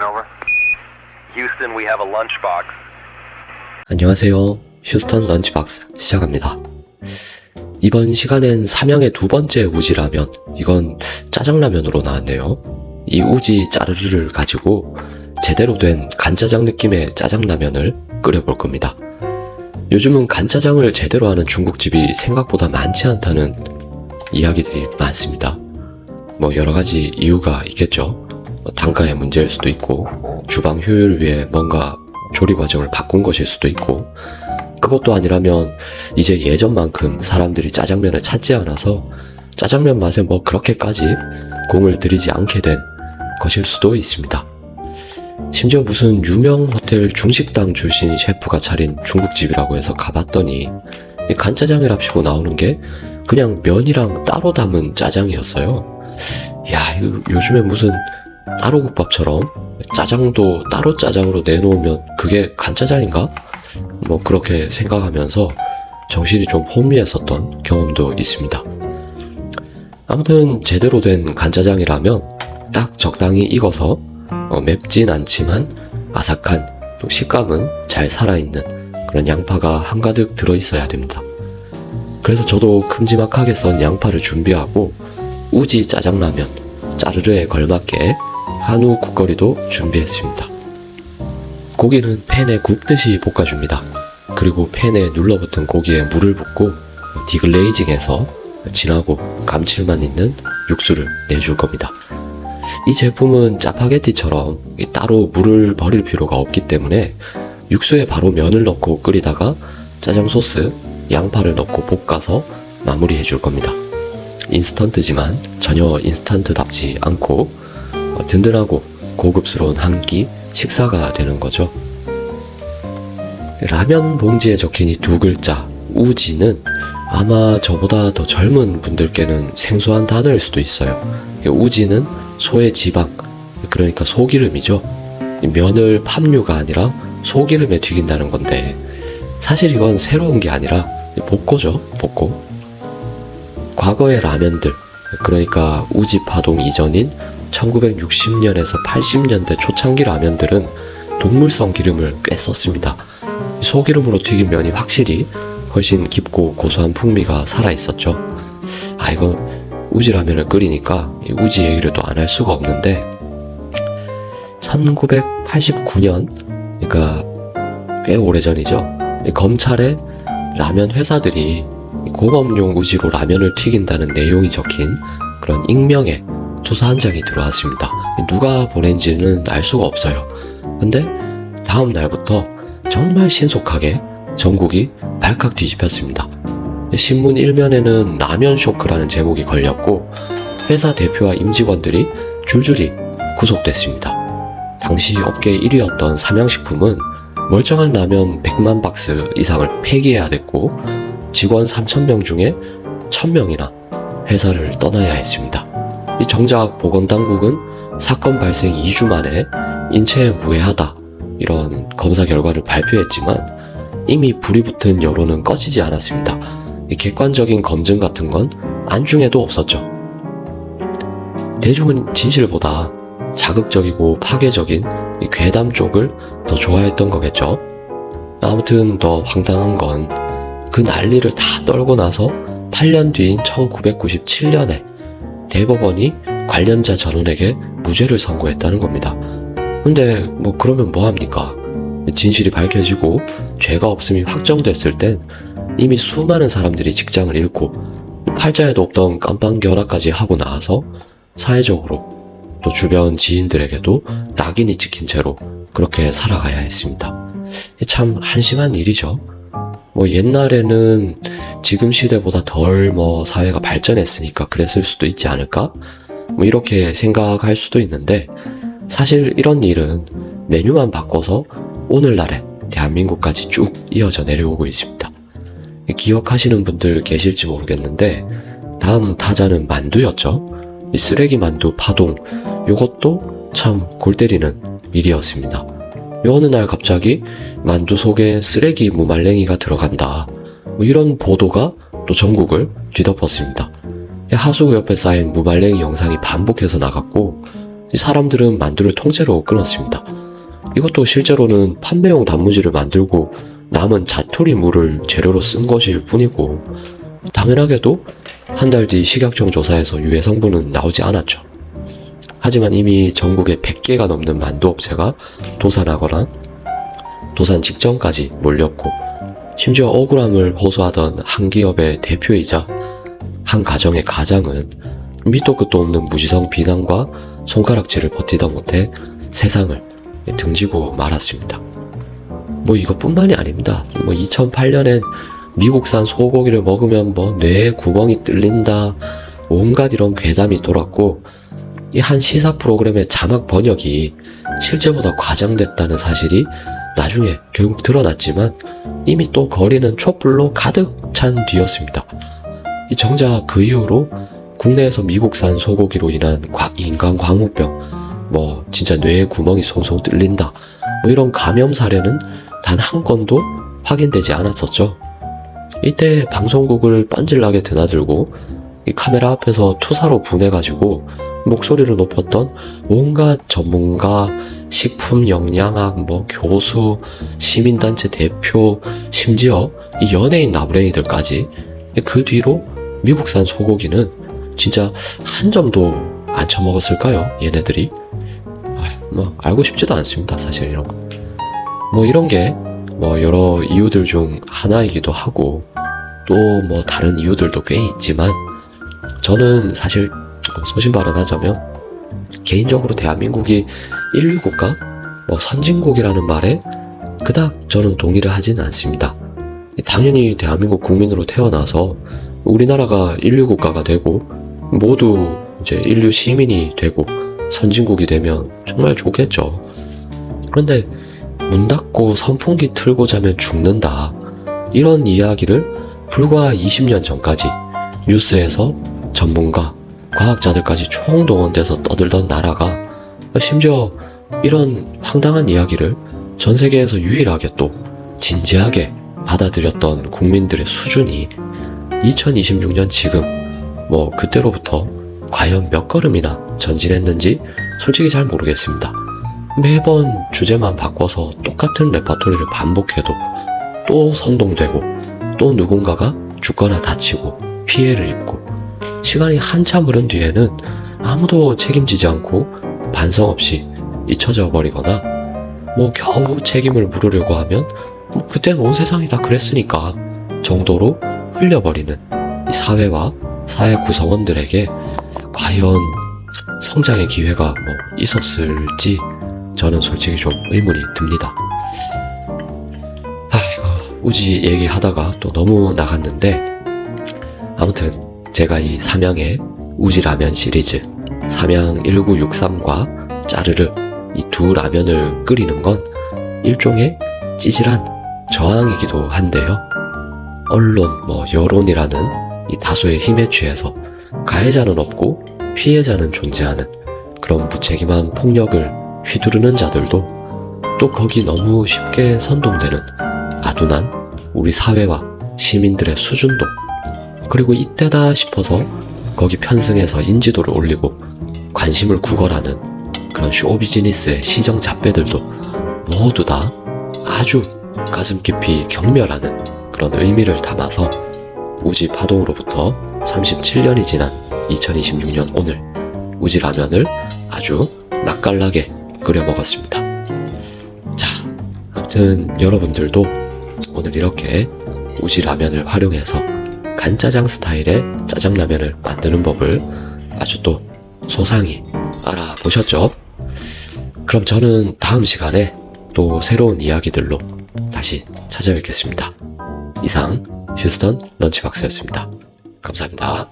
over. Houston, we have a lunchbox. 안녕하세요. 휴스턴 런치박스 시작합니다. 이번 시간엔 삼양의 두 번째 우지라면, 이건 짜장라면으로 나왔네요. 이 우지 짜르르를 가지고 제대로 된 간짜장 느낌의 짜장라면을 끓여볼 겁니다. 요즘은 간짜장을 제대로 하는 중국집이 생각보다 많지 않다는 이야기들이 많습니다. 뭐 여러가지 이유가 있겠죠. 단가의 문제일 수도 있고, 주방 효율을 위해 뭔가 조리 과정을 바꾼 것일 수도 있고, 그것도 아니라면 이제 예전만큼 사람들이 짜장면을 찾지 않아서 짜장면 맛에 뭐 그렇게까지 공을 들이지 않게 된 것일 수도 있습니다. 심지어 무슨 유명 호텔 중식당 출신 셰프가 차린 중국집이라고 해서 가봤더니 이 간짜장이랍시고 나오는 게 그냥 면이랑 따로 담은 짜장이었어요. 야, 이거 요즘에 무슨 따로국밥처럼 짜장도 따로 짜장으로 내놓으면 그게 간짜장인가? 뭐 그렇게 생각하면서 정신이 좀 혼미했었던 경험도 있습니다. 아무튼 제대로 된 간짜장이라면 딱 적당히 익어서 맵진 않지만 아삭한, 또 식감은 잘 살아있는 그런 양파가 한가득 들어있어야 됩니다. 그래서 저도 큼지막하게 썬 양파를 준비하고 우지 짜장라면 짜르르에 걸맞게 한우 국거리도 준비했습니다. 고기는 팬에 굽듯이 볶아줍니다. 그리고 팬에 눌러붙은 고기에 물을 붓고 디글레이징해서 진하고 감칠맛 있는 육수를 내줄 겁니다. 이 제품은 짜파게티처럼 따로 물을 버릴 필요가 없기 때문에 육수에 바로 면을 넣고 끓이다가 짜장 소스, 양파를 넣고 볶아서 마무리해 줄 겁니다. 인스턴트지만 전혀 인스턴트답지 않고 든든하고 고급스러운 한 끼 식사가 되는 거죠. 라면 봉지에 적힌 이 두 글자 우지는 아마 저보다 더 젊은 분들께는 생소한 단어일 수도 있어요. 우지는 소의 지방, 그러니까 소기름이죠. 면을 팜유가 아니라 소기름에 튀긴다는 건데, 사실 이건 새로운 게 아니라 복고죠, 복고. 과거의 라면들, 그러니까 우지 파동 이전인 1960년에서 80년대 초창기 라면들은 동물성 기름을 꽤 썼습니다. 소기름으로 튀긴 면이 확실히 훨씬 깊고 고소한 풍미가 살아있었죠. 이거 우지 라면을 끓이니까 우지 얘기를 또 안 할 수가 없는데, 1989년, 그러니까 꽤 오래전이죠. 검찰에 라면 회사들이 공업용 우지로 라면을 튀긴다는 내용이 적힌 그런 익명의 조사 한 장이 들어왔습니다. 누가 보낸지는 알 수가 없어요. 근데 다음 날부터 정말 신속하게 전국이 발칵 뒤집혔습니다. 신문 일면에는 라면 쇼크라는 제목이 걸렸고, 회사 대표와 임직원들이 줄줄이 구속됐습니다. 당시 업계 1위였던 삼양식품은 멀쩡한 라면 100만 박스 이상을 폐기해야 됐고, 직원 3,000명 중에 1,000명이나 회사를 떠나야 했습니다. 정작 보건당국은 사건 발생 2주 만에 인체에 무해하다 이런 검사 결과를 발표했지만 이미 불이 붙은 여론은 꺼지지 않았습니다. 객관적인 검증 같은 건 안중에도 없었죠. 대중은 진실보다 자극적이고 파괴적인 괴담 쪽을 더 좋아했던 거겠죠. 아무튼 더 황당한 건 그 난리를 다 떨고 나서 8년 뒤인 1997년에 대법원이 관련자 전원에게 무죄를 선고했다는 겁니다. 근데 뭐 그러면 뭐합니까? 진실이 밝혀지고 죄가 없음이 확정됐을 땐 이미 수많은 사람들이 직장을 잃고 팔자에도 없던 깜빵 결혼까지 하고 나와서 사회적으로 또 주변 지인들에게도 낙인이 찍힌 채로 그렇게 살아가야 했습니다. 참 한심한 일이죠. 뭐 옛날에는 지금 시대보다 덜 사회가 발전했으니까 그랬을 수도 있지 않을까? 뭐 이렇게 생각할 수도 있는데, 사실 이런 일은 메뉴만 바꿔서 오늘날의 대한민국까지 쭉 이어져 내려오고 있습니다. 기억하시는 분들 계실지 모르겠는데, 다음 타자는 만두였죠. 이 쓰레기 만두 파동, 요것도 참 골 때리는 일이었습니다. 어느 날 갑자기 만두 속에 쓰레기 무말랭이가 들어간다, 뭐 이런 보도가 또 전국을 뒤덮었습니다. 하수구 옆에 쌓인 무말랭이 영상이 반복해서 나갔고, 이 사람들은 만두를 통째로 끊었습니다. 이것도 실제로는 판매용 단무지를 만들고 남은 자투리 물을 재료로 쓴 것일 뿐이고, 당연하게도 한 달 뒤 식약청 조사에서 유해 성분은 나오지 않았죠. 하지만 이미 전국에 100개가 넘는 만두 업체가 도산하거나 도산 직전까지 몰렸고, 심지어 억울함을 호소하던 한 기업의 대표이자 한 가정의 가장은 밑도 끝도 없는 무지성 비난과 손가락질을 버티다 못해 세상을 등지고 말았습니다. 뭐 이것뿐만이 아닙니다. 2008년엔 미국산 소고기를 먹으면 뇌에 구멍이 뚫린다, 온갖 이런 괴담이 돌았고, 이 한 시사 프로그램의 자막 번역이 실제보다 과장됐다는 사실이 나중에 결국 드러났지만 이미 또 거리는 촛불로 가득 찬 뒤였습니다. 이 정작 그 이후로 국내에서 미국산 소고기로 인한 인간 광우병, 진짜 뇌에 구멍이 송송 뚫린다, 이런 감염 사례는 단 한 건도 확인되지 않았었죠. 이때 방송국을 뻔질나게 드나들고 이 카메라 앞에서 투사로 분해가지고 목소리를 높였던 온갖 전문가, 식품 영양학, 교수, 시민단체 대표, 심지어 이 연예인 나부랭이들까지 그 뒤로 미국산 소고기는 진짜 한 점도 안 처먹었을까요? 얘네들이? 알고 싶지도 않습니다, 사실 이런 거. 이런 게 여러 이유들 중 하나이기도 하고, 또 다른 이유들도 꽤 있지만, 저는 사실 소신 발언하자면 개인적으로 대한민국이 인류국가, 선진국이라는 말에 그닥 저는 동의를 하지는 않습니다. 당연히 대한민국 국민으로 태어나서 우리나라가 인류국가가 되고 모두 이제 인류 시민이 되고 선진국이 되면 정말 좋겠죠. 그런데 문 닫고 선풍기 틀고 자면 죽는다, 이런 이야기를 불과 20년 전까지 뉴스에서 전문가, 과학자들까지 총동원돼서 떠들던 나라가 심지어 이런 황당한 이야기를 전 세계에서 유일하게 또 진지하게 받아들였던 국민들의 수준이 2026년 지금 그때로부터 과연 몇 걸음이나 전진했는지 솔직히 잘 모르겠습니다. 매번 주제만 바꿔서 똑같은 레파토리를 반복해도 또 선동되고 또 누군가가 죽거나 다치고 피해를 입고, 시간이 한참 흐른 뒤에는 아무도 책임지지 않고 반성 없이 잊혀져 버리거나 겨우 책임을 물으려고 하면 그땐 온 세상이 다 그랬으니까 정도로 흘려버리는 이 사회와 사회 구성원들에게 과연 성장의 기회가 있었을지 저는 솔직히 좀 의문이 듭니다. 우지 얘기하다가 또 너무 나갔는데, 아무튼 제가 이 삼양의 우지 라면 시리즈 삼양 1963과 짜르르 이 두 라면을 끓이는 건 일종의 찌질한 저항이기도 한데요. 언론, 여론이라는 이 다수의 힘에 취해서 가해자는 없고 피해자는 존재하는 그런 무책임한 폭력을 휘두르는 자들도 또 거기 너무 쉽게 선동되는 아둔한 우리 사회와 시민들의 수준도, 그리고 이때다 싶어서 거기 편승해서 인지도를 올리고 관심을 구걸하는 그런 쇼비즈니스의 시정잡배들도 모두 다 아주 가슴 깊이 경멸하는 그런 의미를 담아서 우지 파동으로부터 37년이 지난 2026년 오늘 우지 라면을 아주 맛깔나게 끓여 먹었습니다. 자, 아무튼 여러분들도 오늘 이렇게 우지 라면을 활용해서 간짜장 스타일의 짜장라면을 만드는 법을 아주 또 소상히 알아보셨죠? 그럼 저는 다음 시간에 또 새로운 이야기들로 다시 찾아뵙겠습니다. 이상 휴스턴 런치박스였습니다. 감사합니다.